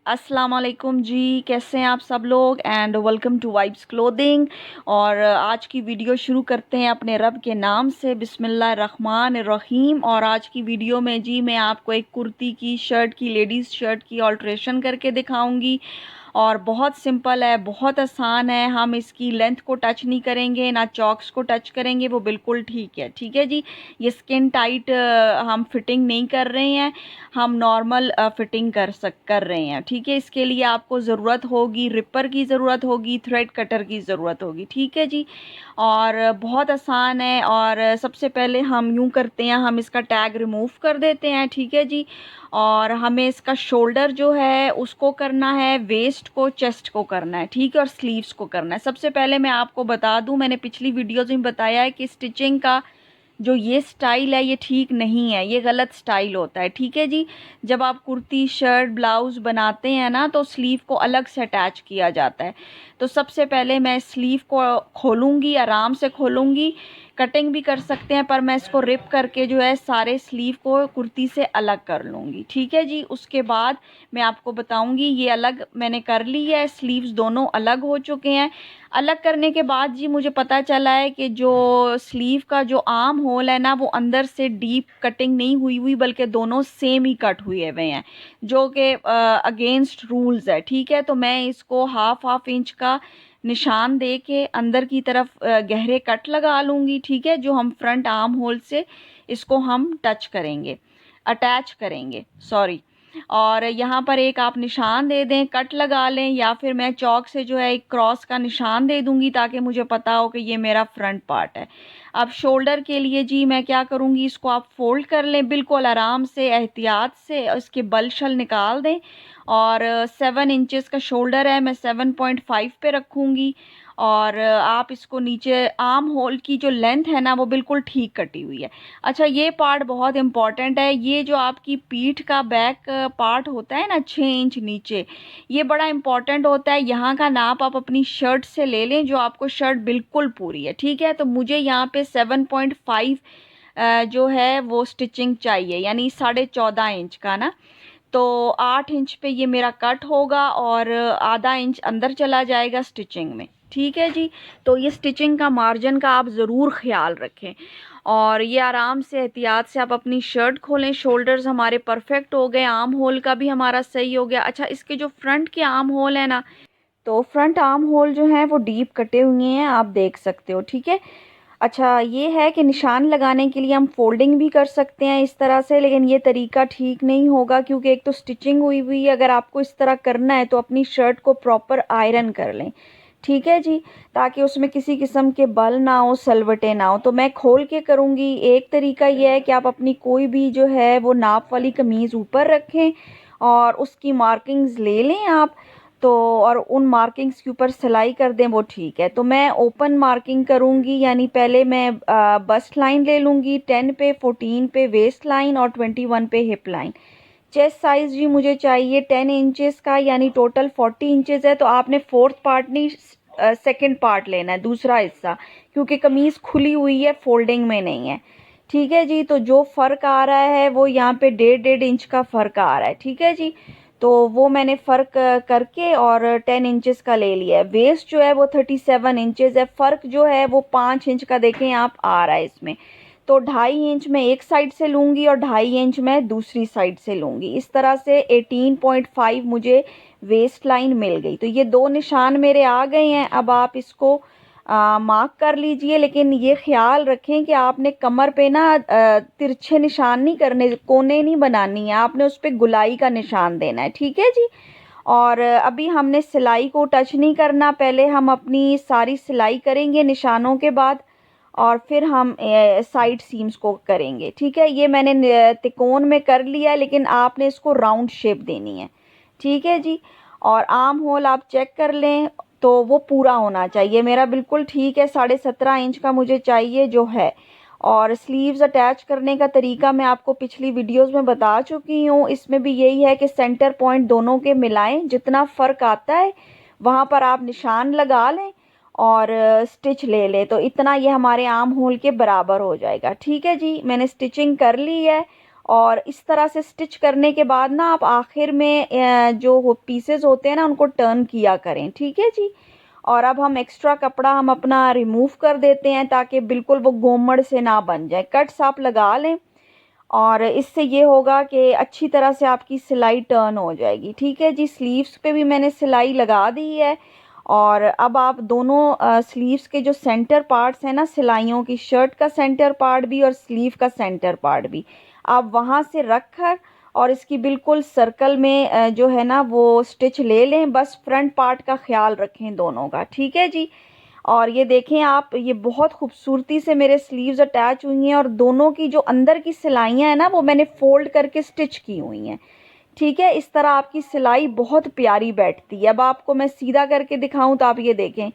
अस्सलाम वालेकुम जी, कैसे हैं आप सब लोग and welcome to Vibes Clothing. और आज की वीडियो शुरू करते हैं अपने रब के नाम से, बिस्मिल्लाह रहमान रहीम। और आज की वीडियो में जी मैं आपको एक कुर्ती की शर्ट की, लेडीज़ शर्ट की ऑल्ट्रेशन करके दिखाऊंगी। और बहुत सिंपल है, बहुत आसान है। हम इसकी लेंथ को टच नहीं करेंगे, ना चॉक्स को टच करेंगे, वो बिल्कुल ठीक है जी। ये स्किन टाइट हम फिटिंग नहीं कर रहे हैं, हम नॉर्मल फिटिंग कर रहे हैं। ठीक है, इसके लिए आपको ज़रूरत होगी रिपर की, ज़रूरत होगी थ्रेड कटर की, ज़रूरत होगी। ठीक है जी। और बहुत आसान है। और सबसे पहले हम यूँ करते हैं, हम इसका टैग रिमूव कर देते हैं। ठीक है जी। और हमें इसका शोल्डर जो है उसको करना है, वेस्ट को, चेस्ट को करना है। ठीक है, और स्लीव्स को करना है। सबसे पहले मैं आपको बता दूं, मैंने पिछली वीडियोज़ में बताया है कि स्टिचिंग का जो ये स्टाइल है ये ठीक नहीं है, ये गलत स्टाइल होता है। ठीक है जी। जब आप कुर्ती, शर्ट, ब्लाउज़ बनाते हैं ना तो स्लीव को अलग से अटैच किया जाता है। तो सबसे पहले मैं स्लीव को खोलूँगी, आराम से खोलूँगी। कटिंग भी कर सकते हैं, पर मैं इसको रिप करके जो है सारे स्लीव को कुर्ती से अलग कर लूँगी। ठीक है जी। उसके बाद मैं आपको बताऊँगी, ये अलग मैंने कर ली है, स्लीव्स दोनों अलग हो चुके हैं। अलग करने के बाद जी मुझे पता चला है कि जो स्लीव का जो आर्म होल है ना, वो अंदर से डीप कटिंग नहीं हुई बल्कि दोनों सेम ही कट हुए हुए हैं, जो कि अगेंस्ट रूल्स है। ठीक है, तो मैं इसको हाफ इंच का निशान दे के अंदर की तरफ गहरे कट लगा लूँगी। ठीक है, जो हम फ्रंट आर्म होल से इसको हम टच करेंगे, अटैच करेंगे, सॉरी। और यहाँ पर एक आप निशान दे दें, कट लगा लें, या फिर मैं चौक से जो है एक क्रॉस का निशान दे दूँगी ताकि मुझे पता हो कि ये मेरा फ्रंट पार्ट है। अब शोल्डर के लिए जी मैं क्या करूँगी, इसको आप फोल्ड कर लें बिल्कुल आराम से, एहतियात से, इसके बल शल निकाल दें। और 7 इंचेस का शोल्डर है, मैं 7.5 पे रखूँगी। और आप इसको नीचे आर्म होल की जो लेंथ है ना वो बिल्कुल ठीक कटी हुई है। अच्छा, ये पार्ट बहुत इम्पॉर्टेंट है। ये जो आपकी पीठ का बैक पार्ट होता है ना, 6 इंच नीचे, ये बड़ा इम्पॉर्टेंट होता है। यहाँ का नाप आप अपनी शर्ट से ले लें, जो आपको शर्ट बिल्कुल पूरी है। ठीक है, तो मुझे यहाँ पे 7.5 जो है वो स्टिचिंग चाहिए, यानी 14.5 इंच का ना। तो 8 इंच पे ये मेरा कट होगा और आधा इंच अंदर चला जाएगा स्टिचिंग में। ठीक है जी। तो ये स्टिचिंग का मार्जिन का आप ज़रूर ख्याल रखें। और ये आराम से एहतियात से आप अपनी शर्ट खोलें। शोल्डर्स हमारे परफेक्ट हो गए, आर्म होल का भी हमारा सही हो गया। अच्छा, इसके जो फ्रंट के आर्म होल है ना, तो फ्रंट आर्म होल जो है वो डीप कटे हुए हैं, आप देख सकते हो। ठीक है। अच्छा, ये है कि निशान लगाने के लिए हम फोल्डिंग भी कर सकते हैं इस तरह से, लेकिन ये तरीका ठीक नहीं होगा क्योंकि एक तो स्टिचिंग हुई हुई है। अगर आपको इस तरह करना है तो अपनी शर्ट को प्रॉपर आयरन कर लें। ठीक है जी, ताकि उसमें किसी किस्म के बल ना हो, सलवटे ना हो। तो मैं खोल के करूँगी। एक तरीका ये है कि आप अपनी कोई भी जो है वो नाप वाली कमीज़ ऊपर रखें और उसकी मार्किंग्स ले लें आप, तो और उन मार्किंग्स के ऊपर सिलाई कर दें, वो ठीक है। तो मैं ओपन मार्किंग करूँगी, यानी पहले मैं बस्ट लाइन ले लूँगी 10 पे, 14 पे वेस्ट लाइन और 21 पे हिप लाइन। चेस्ट साइज़ जी मुझे चाहिए 10 इंचेस का, यानी टोटल 40 इंचेस है। तो आपने फोर्थ पार्ट नहीं, सेकंड पार्ट लेना है, दूसरा हिस्सा, क्योंकि कमीज़ खुली हुई है, फोल्डिंग में नहीं है। ठीक है जी। तो जो फ़र्क आ रहा है वो यहाँ पे 1.5 इंच का फ़र्क आ रहा है। ठीक है जी। तो वो मैंने फ़र्क करके और 10 इंचेस का ले लिया है। वेस्ट जो है वो 37 इंचेस है। फ़र्क जो है वो 5 इंच का देखें आप आ रहा है इसमें। तो 2.5 इंच मैं एक साइड से लूँगी और 2.5 इंच मैं दूसरी साइड से लूँगी। इस तरह से 18.5 मुझे वेस्ट लाइन मिल गई। तो ये दो निशान मेरे आ गए हैं। अब आप इसको मार्क कर लीजिए, लेकिन ये ख्याल रखें कि आपने कमर पे ना तिरछे निशान नहीं करने, कोने नहीं बनानी है, आपने उस पर गुलाई का निशान देना है। ठीक है जी। और अभी हमने सिलाई को टच नहीं करना, पहले हम अपनी सारी सिलाई करेंगे निशानों के बाद, और फिर हम साइड सीम्स को करेंगे। ठीक है, ये मैंने तिकोन में कर लिया है, लेकिन आपने इसको राउंड शेप देनी है। ठीक है जी। और आर्म होल आप चेक कर लें, तो वो पूरा होना चाहिए। मेरा बिल्कुल ठीक है, 17.5 इंच का मुझे चाहिए जो है। और स्लीव्स अटैच करने का तरीका मैं आपको पिछली वीडियोस में बता चुकी हूँ। इसमें भी यही है कि सेंटर पॉइंट दोनों के मिलाएं, जितना फ़र्क आता है वहाँ पर आप निशान लगा लें और स्टिच ले लें, तो इतना ये हमारे आर्म होल के बराबर हो जाएगा। ठीक है जी, मैंने स्टिचिंग कर ली है और इस तरह से स्टिच करने के बाद ना आप आखिर में जो पीसेस होते हैं ना उनको टर्न किया करें, ठीक है जी। और अब हम एक्स्ट्रा कपड़ा हम अपना रिमूव कर देते हैं ताकि बिल्कुल वो गोमड़ से ना बन जाए। कट्स आप लगा लें और इससे ये होगा कि अच्छी तरह से आपकी सिलाई टर्न हो जाएगी, ठीक है जी। स्लीव्स पे भी मैंने सिलाई लगा दी है और अब आप दोनों स्लीव्स के जो सेंटर पार्ट्स हैं ना, सिलाइयों की, शर्ट का सेंटर पार्ट भी और स्लीव का सेंटर पार्ट भी, आप वहाँ से रख कर और इसकी बिल्कुल सर्कल में जो है ना वो स्टिच ले लें। बस फ्रंट पार्ट का ख्याल रखें दोनों का, ठीक है जी। और ये देखें आप, ये बहुत खूबसूरती से मेरे स्लीव्स अटैच हुई हैं और दोनों की जो अंदर की सिलाइयाँ हैं ना वो मैंने फोल्ड करके स्टिच की हुई हैं, ठीक है। इस तरह आपकी सिलाई बहुत प्यारी बैठती है। अब आपको मैं सीधा करके दिखाऊं तो आप ये देखें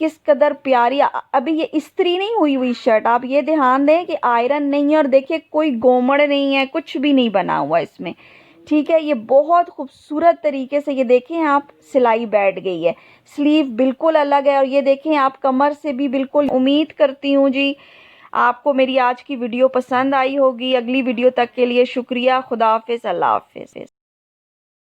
किस कदर प्यारी। अभी ये इस्त्री नहीं हुई हुई शर्ट, आप ये ध्यान दें कि आयरन नहीं है और देखिए कोई गोमड़ नहीं है, कुछ भी नहीं बना हुआ इसमें, ठीक है। ये बहुत खूबसूरत तरीके से ये देखें आप सिलाई बैठ गई है। स्लीव बिल्कुल अलग है और ये देखें आप कमर से भी बिल्कुल। उम्मीद करती हूँ जी आपको मेरी आज की वीडियो पसंद आई होगी। अगली वीडियो तक के लिए शुक्रिया। खुदा हाफिज़, अल्लाह हाफिज़।